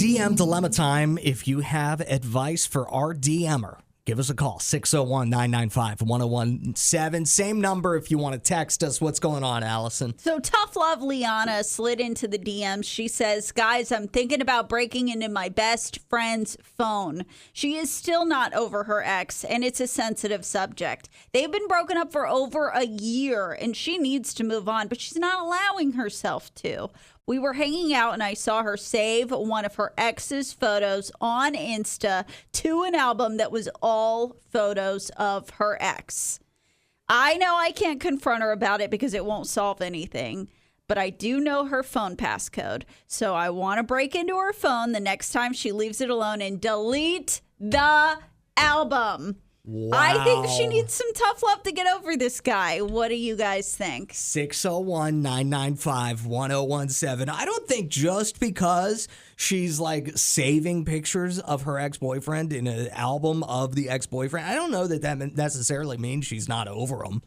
DM dilemma time. If you have advice for our DMer, give us a call, 601-995-1017. Same number if you want to text us. What's going on, Allison? So Tough Love Liana slid into the DMs. She says, guys, I'm thinking about breaking into my best friend's phone. She is still not over her ex, and it's a sensitive subject. They've been broken up for over a year, and she needs to move on, but she's not allowing herself to. We were hanging out and I saw her save one of her ex's photos on Insta to an album that was all photos of her ex. I know I can't confront her about it because it won't solve anything, but I do know her phone passcode. So I want to break into her phone the next time she leaves it alone and delete the album. Wow. I think she needs some tough love to get over this guy. What do you guys think? 601-995-1017. I don't think just because she's like saving pictures of her ex-boyfriend in an album of the ex-boyfriend, I don't know that necessarily means she's not over him.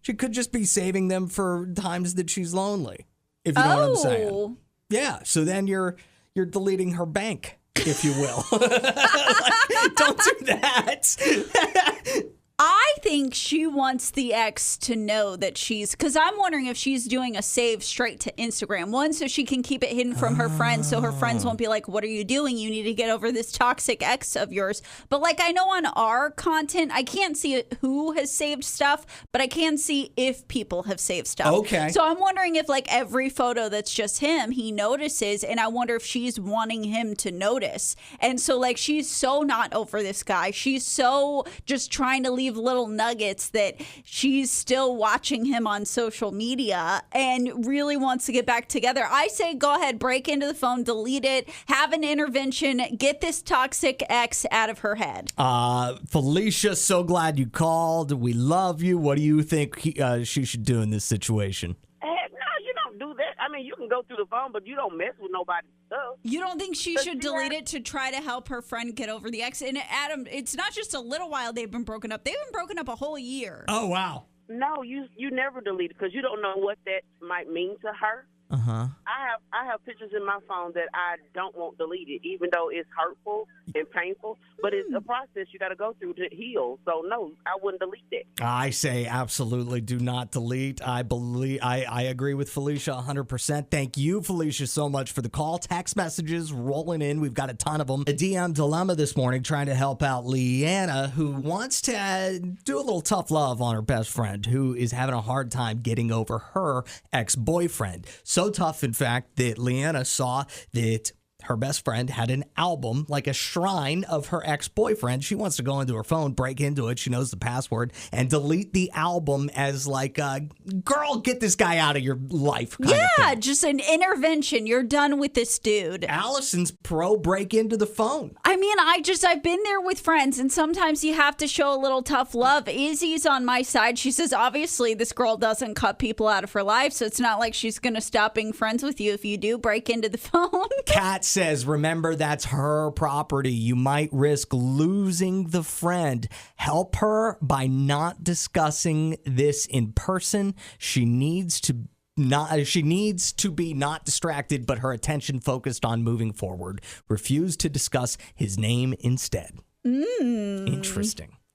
She could just be saving them for times that she's lonely, if you know what I'm saying. Yeah, so then you're deleting her bank, if you will. Don't do that. I think she wants the ex to know that because I'm wondering if she's doing a save straight to Instagram. One, so she can keep it hidden from her friends, so her friends won't be like, what are you doing? You need to get over this toxic ex of yours. But like, I know on our content, I can't see who has saved stuff, but I can see if people have saved stuff. Okay. So I'm wondering if like every photo that's just him, he notices, and I wonder if she's wanting him to notice. And so like, she's so not over this guy. She's so just trying to leave little nuggets that she's still watching him on social media and really wants to get back together. I say go ahead, break into the phone, delete it, have an intervention, get this toxic ex out of her head. Felicia, so glad you called. We love you. What do you think she should do in this situation? Do that. I mean, you can go through the phone, but you don't mess with nobody's stuff. You don't think she should delete it to try to help her friend get over the ex? And Adam, it's not just a little while they've been broken up. They've been broken up a whole year. Oh, wow. No, you never delete it because you don't know what that might mean to her. Uh-huh. I have pictures in my phone that I don't want deleted, even though it's hurtful and painful. But it's a process you got to go through to heal. So no, I wouldn't delete that. I say absolutely do not delete. I agree with Felicia 100%. Thank you, Felicia, so much for the call. Text messages rolling in. We've got a ton of them. A DM dilemma this morning trying to help out Liana, who wants to do a little tough love on her best friend, who is having a hard time getting over her ex-boyfriend. So tough, in fact, that Liana saw that her best friend had an album, like a shrine of her ex-boyfriend. She wants to go into her phone, break into it. She knows the password and delete the album as like, girl, get this guy out of your life. Yeah, just an intervention. You're done with this dude. Allison's pro break into the phone. I mean, I've been there with friends, and sometimes you have to show a little tough love. Izzy's on my side. She says, obviously, this girl doesn't cut people out of her life, so it's not like she's going to stop being friends with you if you do break into the phone. Kat says, remember, that's her property. You might risk losing the friend. Help her by not discussing this in person. She needs to be not distracted, but her attention focused on moving forward. Refuse to discuss his name instead.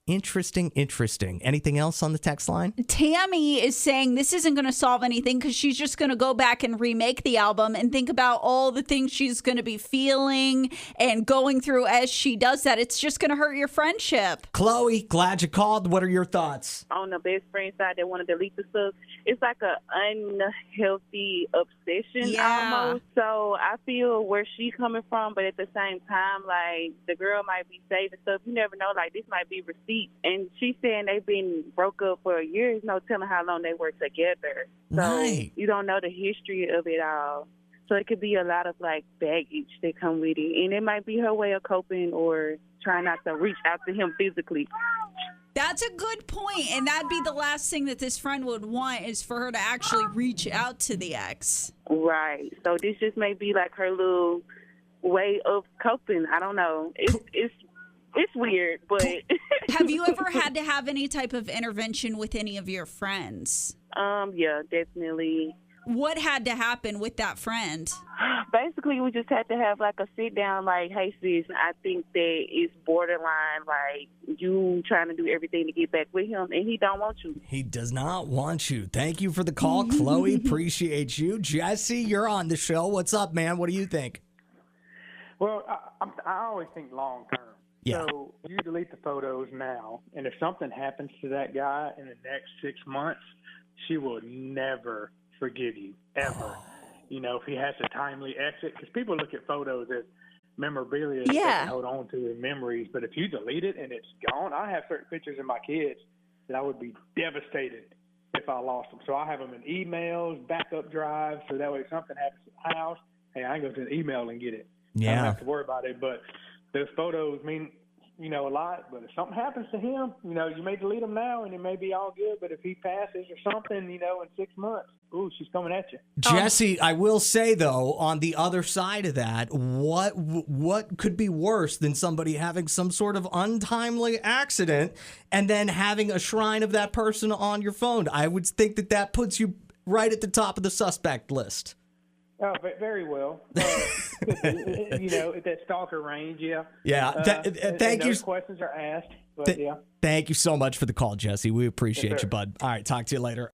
Interesting. Anything else on the text line? Tammy is saying this isn't going to solve anything because she's just going to go back and remake the album and think about all the things she's going to be feeling and going through as she does that. It's just going to hurt your friendship. Chloe, glad you called. What are your thoughts? On the best friend side, they want to delete the stuff. It's like an unhealthy obsession almost. So I feel where she's coming from, but at the same time, like the girl might be saving stuff. You never know. Like this might be receipts. And she's saying they've been broke up for a year. There's no telling how long they were together. So right. You don't know the history of it all. So it could be a lot of like baggage that come with it. And it might be her way of coping or trying not to reach out to him physically. That's a good point. And that'd be the last thing that this friend would want is for her to actually reach out to the ex. Right. So this just may be like her little way of coping. I don't know. It's weird, but... Have you ever had to have any type of intervention with any of your friends? Yeah, definitely. What had to happen with that friend? Basically, we just had to have like a sit down, like, hey sis, I think that it's borderline, like you trying to do everything to get back with him, and he don't want you. He does not want you. Thank you for the call, Chloe. Appreciate you. Jesse, you're on the show. What's up, man? What do you think? Well, I always think long term. Yeah. So you delete the photos now, and if something happens to that guy in the next 6 months, she will never forgive you, ever. You know, if he has a timely exit, because people look at photos as memorabilia that they can hold on to in memories, but if you delete it and it's gone, I have certain pictures of my kids that I would be devastated if I lost them. So I have them in emails, backup drives, so that way if something happens at the house, hey, I can go to the email and get it. I don't have to worry about it, but those photos mean, you know, a lot. But if something happens to him, you know, you may delete them now and it may be all good, but if he passes or something, you know, in 6 months, ooh, she's coming at you. Jesse, I will say, though, on the other side of that, what could be worse than somebody having some sort of untimely accident and then having a shrine of that person on your phone? I would think that puts you right at the top of the suspect list. Oh, very well. You know, at that stalker range, yeah. Yeah. Thank you. Those questions are asked, but yeah. Thank you so much for the call, Jesse. We appreciate you, bud. All right, talk to you later.